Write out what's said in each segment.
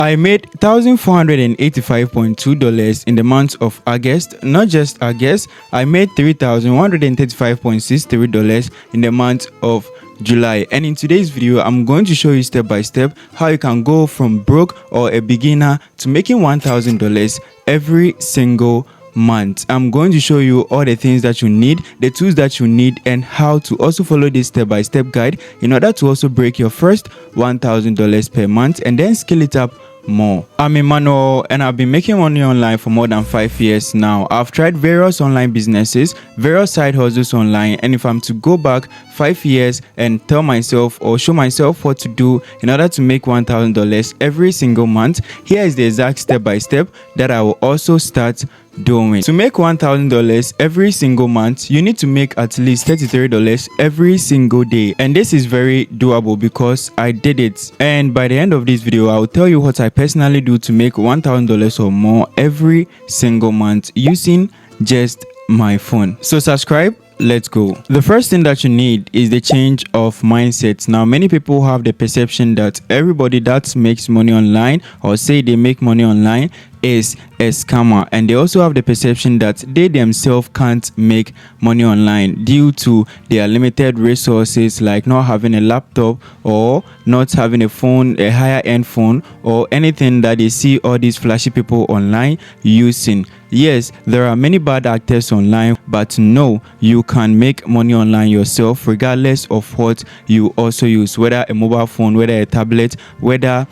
I made $1,485.2 in the month of August. Not just August, I made $3,135.63 in the month of July. And in today's video, I'm going to show you step by step how you can go from broke or a beginner to making $1,000 every single month. I'm going to show you all the things that you need, the tools that you need, and how to also follow this step-by-step guide in order to also break your first $1,000 per month and then scale it up more. I'm Emmanuel and I've been making money online for more than 5 years now. I've tried various online businesses, various side hustles online, and if I'm to go back 5 years and tell myself or show myself what to do in order to make $1,000 every single month, here is the exact step by step that I will also start doing. To make $1,000 every single month, you need to make at least $33 every single day, and this is very doable because I did it. And by the end of this video, I'll tell you what I personally do to make $1,000 or more every single month using just my phone. So subscribe. Let's go. The first thing that you need is the change of mindset. Now, many people have the perception that everybody that makes money online or say they make money online is a scammer, and they also have the perception that they themselves can't make money online due to their limited resources, like not having a laptop or not having a phone, a higher end phone, or anything that they see all these flashy people online using. Yes, there are many bad actors online, but no, you can make money online yourself regardless of what you also use, whether a mobile phone, whether a tablet, whether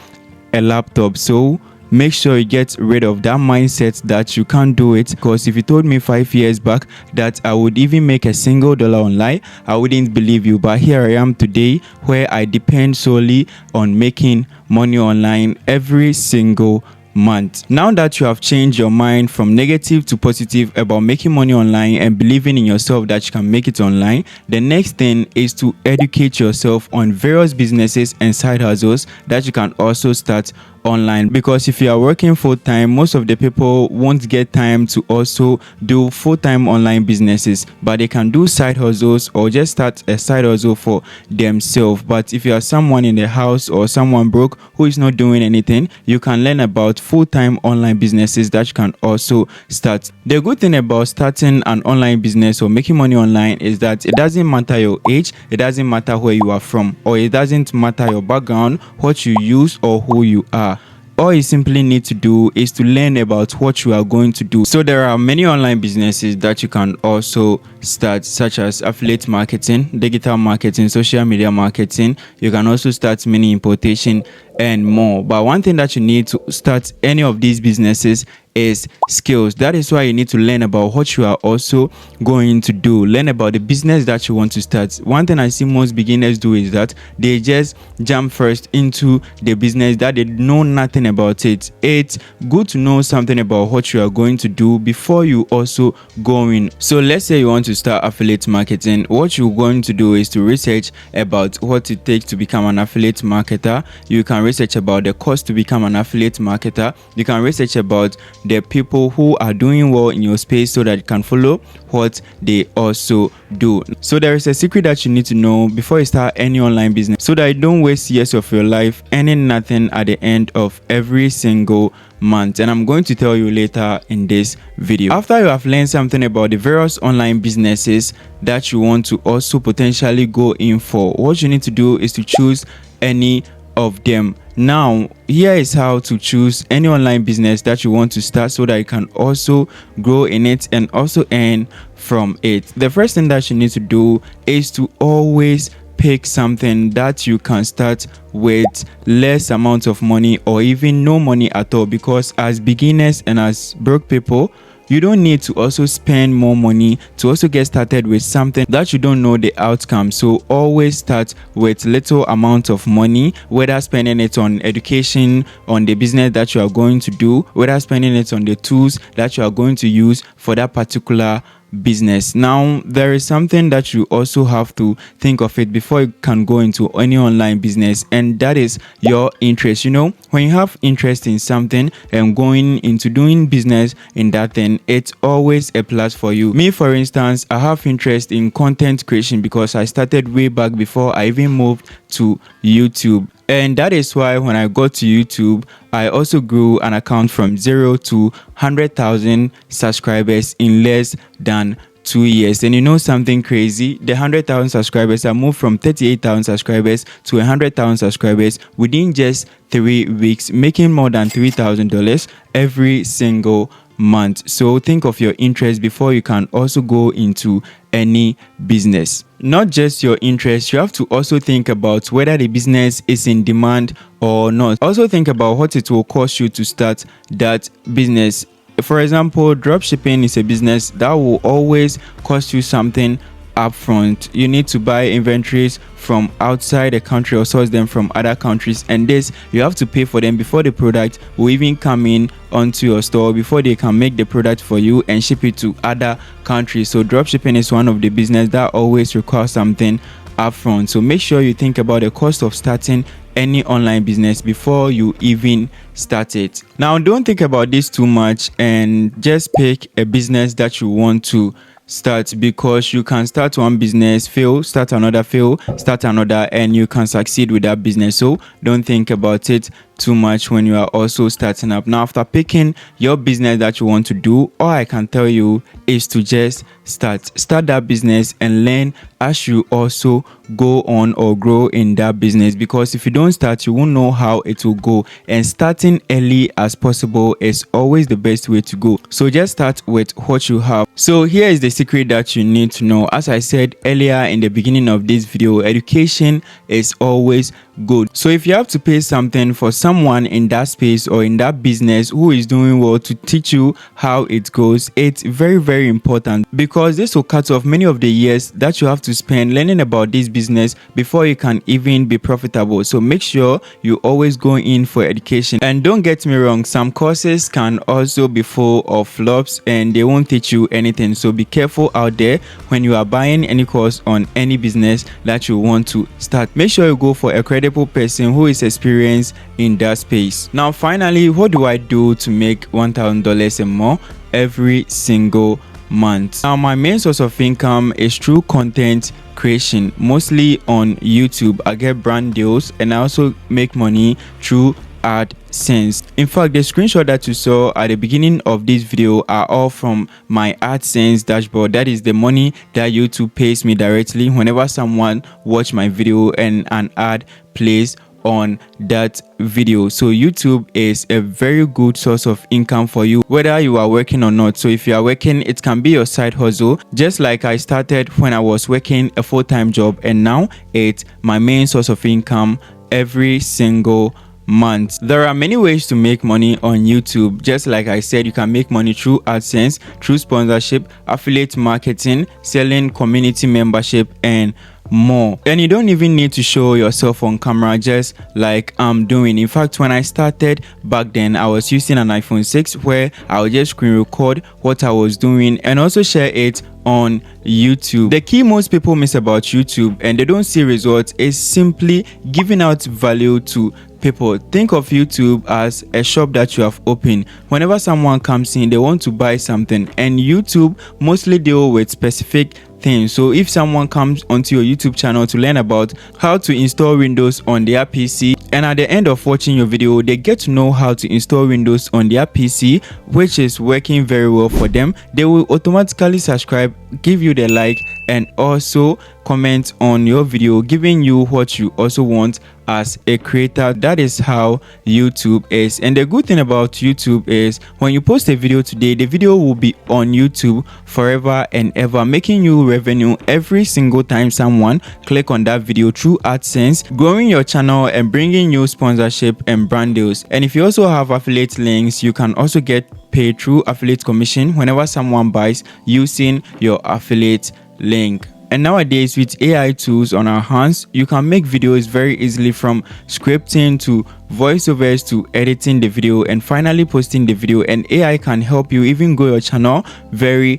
a laptop. So make sure you get rid of that mindset that you can't do it, because if you told me 5 years back that I would even make a single dollar online, I wouldn't believe you. But here I am today, where I depend solely on making money online every single month. Now that you have changed your mind from negative to positive about making money online and believing in yourself that you can make it online, the next thing is to educate yourself on various businesses and side hustles that you can also start online. Because if you are working full-time, most of the people won't get time to also do full-time online businesses, but they can do side hustles or just start a side hustle for themselves. But if you are someone in the house or someone broke who is not doing anything, you can learn about full-time online businesses that you can also start. The good thing about starting an online business or making money online is that it doesn't matter your age, it doesn't matter where you are from, or it doesn't matter your background, what you use, or who you are. All you simply need to do is to learn about what you are going to do. So there are many online businesses that you can also start, such as affiliate marketing, digital marketing, social media marketing. You can also start mini importation and more. But one thing that you need to start any of these businesses is skills. That is why you need to learn about what you are also going to do. Learn about the business that you want to start. One thing I see most beginners do is that they just jump first into the business that they know nothing about it. It's good to know something about what you are going to do before you also go in. So let's say you want to start affiliate marketing. What you're going to do is to research about what it takes to become an affiliate marketer. You can research about the cost to become an affiliate marketer. You can research about the people who are doing well in your space so that you can follow what they also do. So there is a secret that you need to know before you start any online business, so that you don't waste years of your life earning nothing at the end of every single month. And I'm going to tell you later in this video. After you have learned something about the various online businesses that you want to also potentially go in for, what you need to do is to choose any of them. Now, here is how to choose any online business that you want to start so that you can also grow in it and also earn from it. The first thing that you need to do is to always pick something that you can start with less amount of money or even no money at all, because as beginners and as broke people, you don't need to also spend more money to also get started with something that you don't know the outcome. So always start with little amount of money, whether spending it on education, on the business that you are going to do, whether spending it on the tools that you are going to use for that particular business. Now, there is something that you also have to think of it before you can go into any online business, and that is your interest. You know, when you have interest in something and going into doing business in that thing, it's always a plus for you. Me, for instance, I have interest in content creation because I started way back before I even moved to YouTube. And that is why when I got to YouTube, I also grew an account from 0 to 100,000 subscribers in less than 2 years. And you know something crazy? The 100,000 subscribers, I moved from 38,000 subscribers to 100,000 subscribers within just 3 weeks, making more than $3,000 every single month. So think of your interest before you can also go into any business. Not just your interest, you have to also think about whether the business is in demand or not. Also think about what it will cost you to start that business. For example, dropshipping is a business that will always cost you something upfront. You need to buy inventories from outside the country or source them from other countries, and this you have to pay for them before the product will even come in onto your store, before they can make the product for you and ship it to other countries. So dropshipping is one of the business that always requires something upfront. So make sure you think about the cost of starting any online business before you even start it. Now, don't think about this too much and just pick a business that you want to start, because you can start one business, fail, start another, fail, start another, and you can succeed with that business. So don't think about it too much when you are also starting up. Now, after picking your business that you want to do, all I can tell you is to just start that business and learn as you also go on or grow in that business, because if you don't start, you won't know how it will go, and starting early as possible is always the best way to go. So just start with what you have. So here is the secret that you need to know. As I said earlier in the beginning of this video, education is always good. So if you have to pay something for someone in that space or in that business who is doing well to teach you how it goes, it's very important, because this will cut off many of the years that you have to spend learning about this business before you can even be profitable. So make sure you always go in for education. And don't get me wrong, some courses can also be full of flops and they won't teach you anything. So be careful out there when you are buying any course on any business that you want to start. Make sure you go for a credible person who is experienced in that space. Now finally, what do I do to make $1,000 and more every single month? Now my main source of income is through content creation, mostly on YouTube. I get brand deals and I also make money through AdSense. In fact, the screenshot that you saw at the beginning of this video are all from my AdSense dashboard. That is the money that YouTube pays me directly whenever someone watch my video and an ad plays on that video. So YouTube is a very good source of income for you, whether you are working or not. So if you are working, it can be your side hustle, just like I started when I was working a full-time job, and now it's my main source of income every single month. There are many ways to make money on YouTube. Just like I said, you can make money through AdSense, through sponsorship, affiliate marketing, selling community membership, and more. And you don't even need to show yourself on camera, just like I'm doing. In fact, when I started back then, I was using an iPhone 6 where I would just screen record what I was doing and also share it on YouTube. The key most people miss about YouTube and they don't see results is simply giving out value to people. Think of YouTube as a shop that you have opened. Whenever someone comes in, they want to buy something, and YouTube mostly deal with specific things. So if someone comes onto your YouTube channel to learn about how to install Windows on their PC, and at the end of watching your video they get to know how to install Windows on their PC, which is working very well for them, they will automatically subscribe, give you the like, and also comment on your video, giving you what you also want as a creator. That is how YouTube is. And the good thing about YouTube is when you post a video today, the video will be on YouTube forever and ever, making you revenue every single time someone click on that video through AdSense, growing your channel and bringing you sponsorship and brand deals. And if you also have affiliate links, you can also get paid through affiliate commission whenever someone buys using your affiliate link. And nowadays, with AI tools on our hands, you can make videos very easily, from scripting to voiceovers to editing the video and finally posting the video. And AI can help you even grow your channel very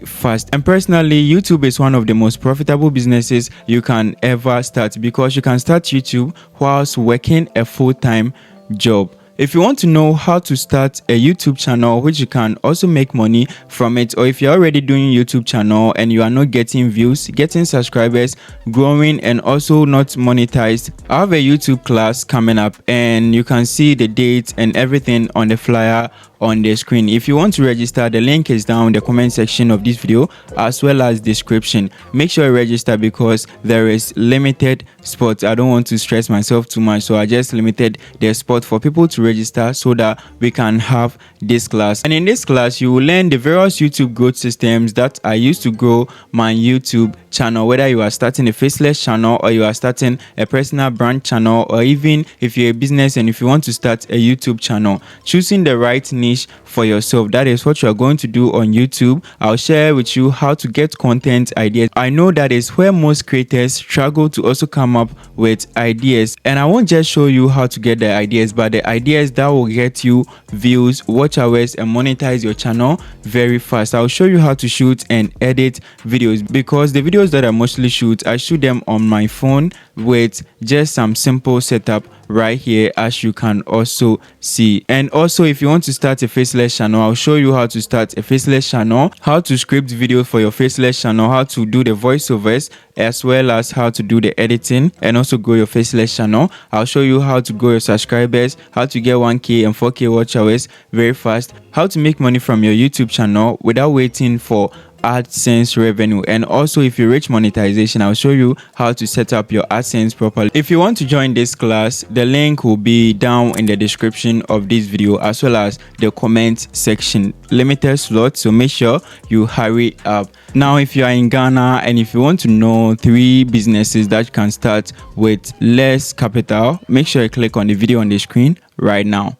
fast. And personally, YouTube is one of the most profitable businesses you can ever start, because you can start YouTube whilst working a full-time job. If you want to know how to start a YouTube channel which you can also make money from it, or if you're already doing YouTube channel and you are not getting views, getting subscribers, growing and also not monetized, I have a YouTube class coming up and you can see the date and everything on the flyer on the screen. If you want to register, the link is down in the comment section of this video as well as description. Make sure you register because there is limited spots. I don't want to stress myself too much, so I just limited the spot for people to register so that we can have this class. And in this class you will learn the various YouTube growth systems that I used to grow my YouTube channel, whether you are starting a faceless channel or you are starting a personal brand channel, or even if you're a business and if you want to start a YouTube channel. Choosing the right niche for yourself, that is what you are going to do on YouTube. I'll share with you how to get content ideas. I know that is where most creators struggle to also come up with ideas, and I won't just show you how to get the ideas, but the ideas that will get you views, watch hours and monetize your channel very fast. I'll show you how to shoot and edit videos, because the videos that I mostly shoot, I shoot them on my phone with just some simple setup right here, as you can also see. And also, if you want to start a faceless channel, I'll show you how to start a faceless channel, how to script videos for your faceless channel, how to do the voiceovers, as well as how to do the editing and also grow your faceless channel. I'll show you how to grow your subscribers, how to get 1k and 4k watch hours very fast, how to make money from your YouTube channel without waiting for AdSense revenue. And also, if you reach monetization, I'll show you how to set up your AdSense properly. If you want to join this class, the link will be down in the description of this video as well as the comment section. Limited slots, so make sure you hurry up. Now, if you are in Ghana and if you want to know 3 businesses that you can start with less capital, make sure you click on the video on the screen right now.